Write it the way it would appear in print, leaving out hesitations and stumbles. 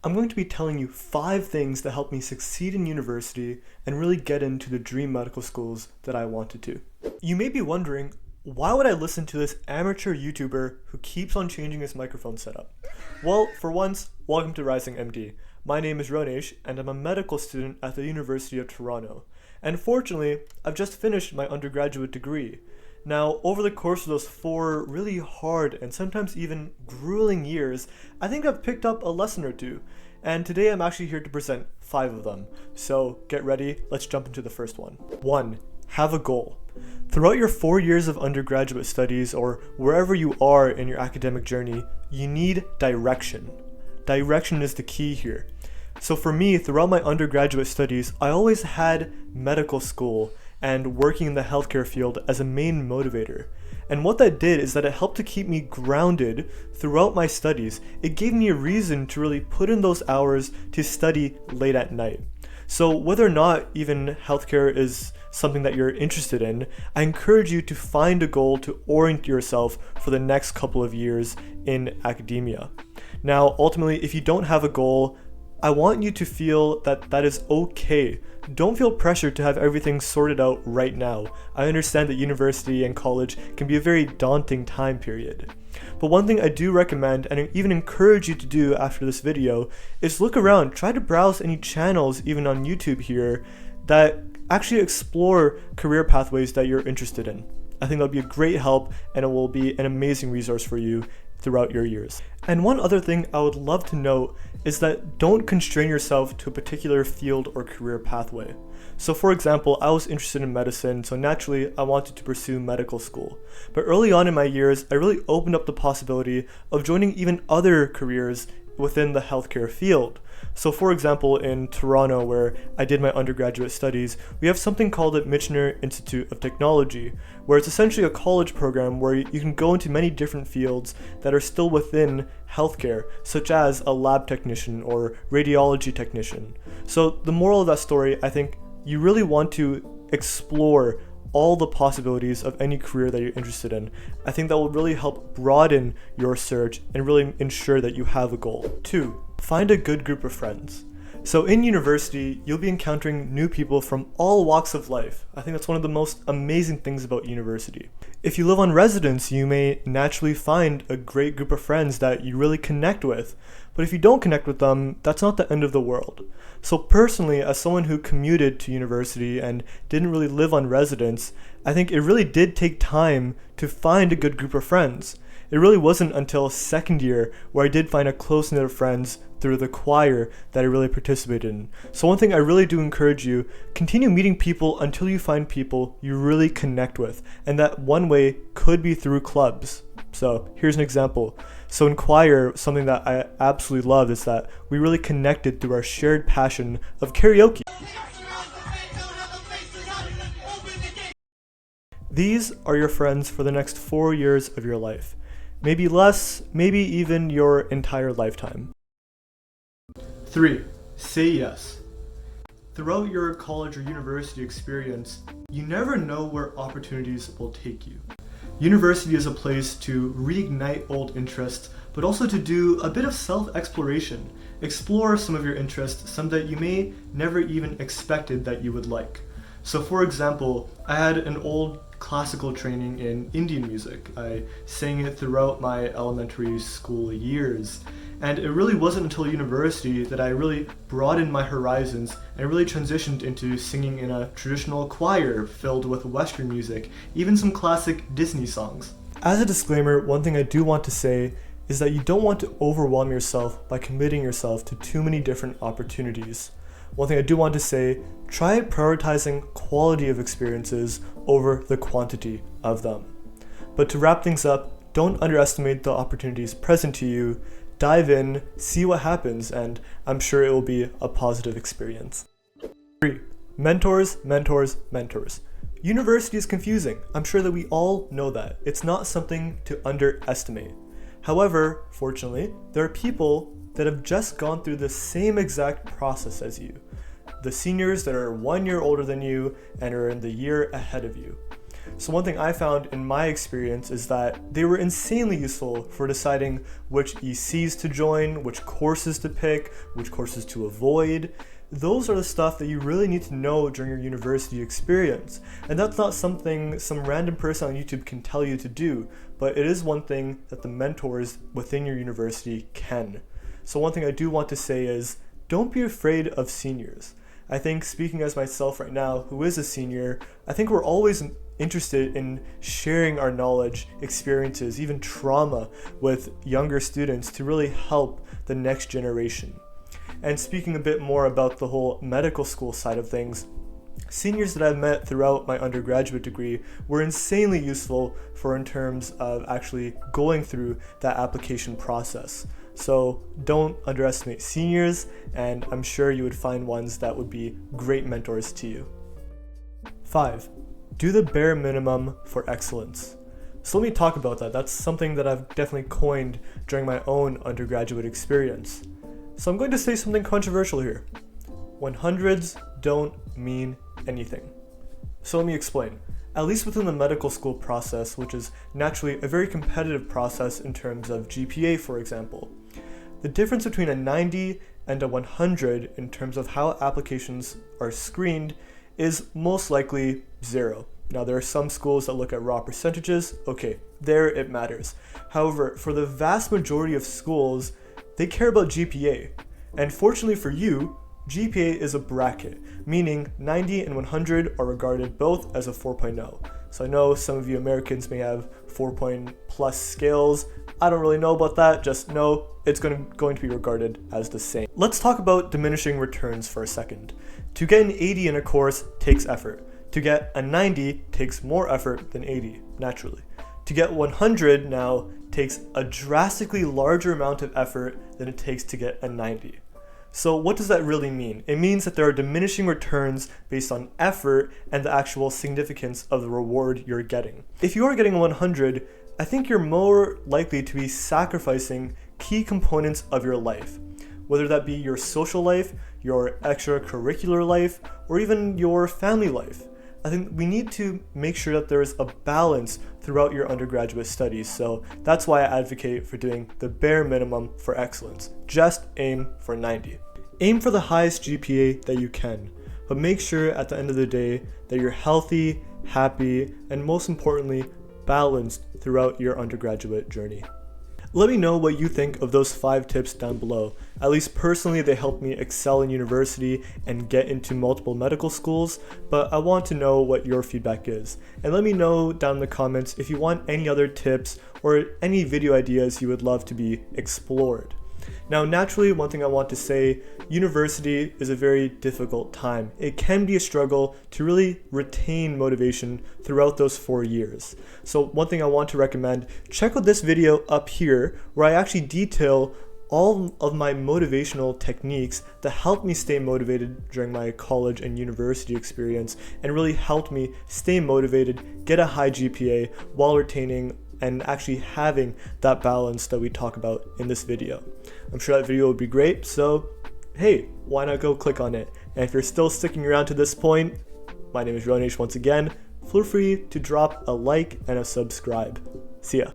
I'm going to be telling you 5 things that helped me succeed in university and really get into the dream medical schools that I wanted to. You may be wondering, why would I listen to this amateur YouTuber who keeps on changing his microphone setup? Well, for once, welcome to Rising MD. My name is Ronesh and I'm a medical student at the University of Toronto. And fortunately, I've just finished my undergraduate degree. Now, over the course of those 4 really hard and sometimes even grueling years, I think I've picked up a lesson or two. And today I'm actually here to present 5 of them. So get ready, let's jump into the first one. 1. Have a goal. Throughout your 4 years of undergraduate studies or wherever you are in your academic journey, you need direction. Direction is the key here. So for me, throughout my undergraduate studies, I always had medical school and working in the healthcare field as a main motivator. And what that did is that it helped to keep me grounded throughout my studies. It gave me a reason to really put in those hours to study late at night. So whether or not even healthcare is something that you're interested in, I encourage you to find a goal to orient yourself for the next couple of years in academia. Now, ultimately, if you don't have a goal, I want you to feel that that is okay. Don't feel pressured to have everything sorted out right now. I understand that university and college can be a very daunting time period. But one thing I do recommend and even encourage you to do after this video is look around, try to browse any channels even on YouTube here that actually explore career pathways that you're interested in. I think that'll be a great help and it will be an amazing resource for you throughout your years. And one other thing I would love to note is that don't constrain yourself to a particular field or career pathway. So for example, I was interested in medicine, so naturally I wanted to pursue medical school. But early on in my years, I really opened up the possibility of joining even other careers within the healthcare field. So for example, in Toronto, where I did my undergraduate studies, we have something called the Michener Institute of Technology, where it's essentially a college program where you can go into many different fields that are still within healthcare, such as a lab technician or radiology technician. So the moral of that story, I think you really want to explore all the possibilities of any career that you're interested in. I think that will really help broaden your search and really ensure that you have a goal. 2. Find a good group of friends. So in university, you'll be encountering new people from all walks of life. I think that's one of the most amazing things about university. If you live on residence, you may naturally find a great group of friends that you really connect with. But if you don't connect with them, that's not the end of the world. So personally, as someone who commuted to university and didn't really live on residence, I think it really did take time to find a good group of friends. It really wasn't until second year where I did find a close knit of friends through the choir that I really participated in. So one thing I really do encourage you, continue meeting people until you find people you really connect with. And that one way could be through clubs. So here's an example. So in choir, something that I absolutely love is that we really connected through our shared passion of karaoke. These are your friends for the next 4 years of your life. Maybe less, maybe even your entire lifetime. 3. Say yes. Throughout your college or university experience, you never know where opportunities will take you. University is a place to reignite old interests, but also to do a bit of self-exploration. Explore some of your interests, some that you may never even expected that you would like. So for example, I had an old classical training in Indian music. I sang it throughout my elementary school years. And it really wasn't until university that I really broadened my horizons and really transitioned into singing in a traditional choir filled with Western music, even some classic Disney songs. As a disclaimer, one thing I do want to say is that you don't want to overwhelm yourself by committing yourself to too many different opportunities. One thing I do want to say, try prioritizing quality of experiences over the quantity of them. But to wrap things up, don't underestimate the opportunities present to you. Dive in, see what happens, and I'm sure it will be a positive experience. 3. Mentors, mentors, mentors. University is confusing. I'm sure that we all know that. It's not something to underestimate. However, fortunately, there are people that have just gone through the same exact process as you. The seniors that are 1 year older than you and are in the year ahead of you. So one thing I found in my experience is that they were insanely useful for deciding which ECs to join, which courses to pick, which courses to avoid. Those are the stuff that you really need to know during your university experience. And that's not something some random person on YouTube can tell you to do, but it is one thing that the mentors within your university can. So one thing I do want to say is, don't be afraid of seniors. I think, speaking as myself right now, who is a senior, I think we're always interested in sharing our knowledge, experiences, even trauma with younger students to really help the next generation. And speaking a bit more about the whole medical school side of things, seniors that I've met throughout my undergraduate degree were insanely useful for in terms of actually going through that application process. So don't underestimate seniors, and I'm sure you would find ones that would be great mentors to you. 5. Do the bare minimum for excellence. So let me talk about that. That's something that I've definitely coined during my own undergraduate experience. So I'm going to say something controversial here. 100s don't mean anything. So let me explain. At least within the medical school process, which is naturally a very competitive process in terms of GPA, for example, the difference between a 90 and a 100 in terms of how applications are screened is most likely 0. Now, there are some schools that look at raw percentages. Okay, there it matters. However, for the vast majority of schools, they care about GPA. And fortunately for you, GPA is a bracket, meaning 90 and 100 are regarded both as a 4.0. So I know some of you Americans may have 4+ scales. I don't really know about that, just know it's going to be regarded as the same. Let's talk about diminishing returns for a second. To get an 80 in a course takes effort. To get a 90 takes more effort than 80, naturally. To get 100 now takes a drastically larger amount of effort than it takes to get a 90. So what does that really mean? It means that there are diminishing returns based on effort and the actual significance of the reward you're getting. If you are getting a 100, I think you're more likely to be sacrificing key components of your life, whether that be your social life, your extracurricular life, or even your family life. I think we need to make sure that there is a balance throughout your undergraduate studies, so that's why I advocate for doing the bare minimum for excellence. Just aim for 90. Aim for the highest GPA that you can, but make sure at the end of the day that you're healthy, happy, and most importantly, balanced throughout your undergraduate journey. Let me know what you think of those 5 tips down below. At least personally, they helped me excel in university and get into multiple medical schools, but I want to know what your feedback is. And let me know down in the comments if you want any other tips or any video ideas you would love to be explored. Now, naturally, one thing I want to say, university is a very difficult time. It can be a struggle to really retain motivation throughout those 4 years. So one thing I want to recommend, check out this video up here where I actually detail all of my motivational techniques that helped me stay motivated during my college and university experience and really helped me stay motivated, get a high GPA while retaining and actually having that balance that we talk about in this video. I'm sure that video would be great, so hey, why not go click on it? And if you're still sticking around to this point, my name is Ronesh once again. Feel free to drop a like and a subscribe. See ya.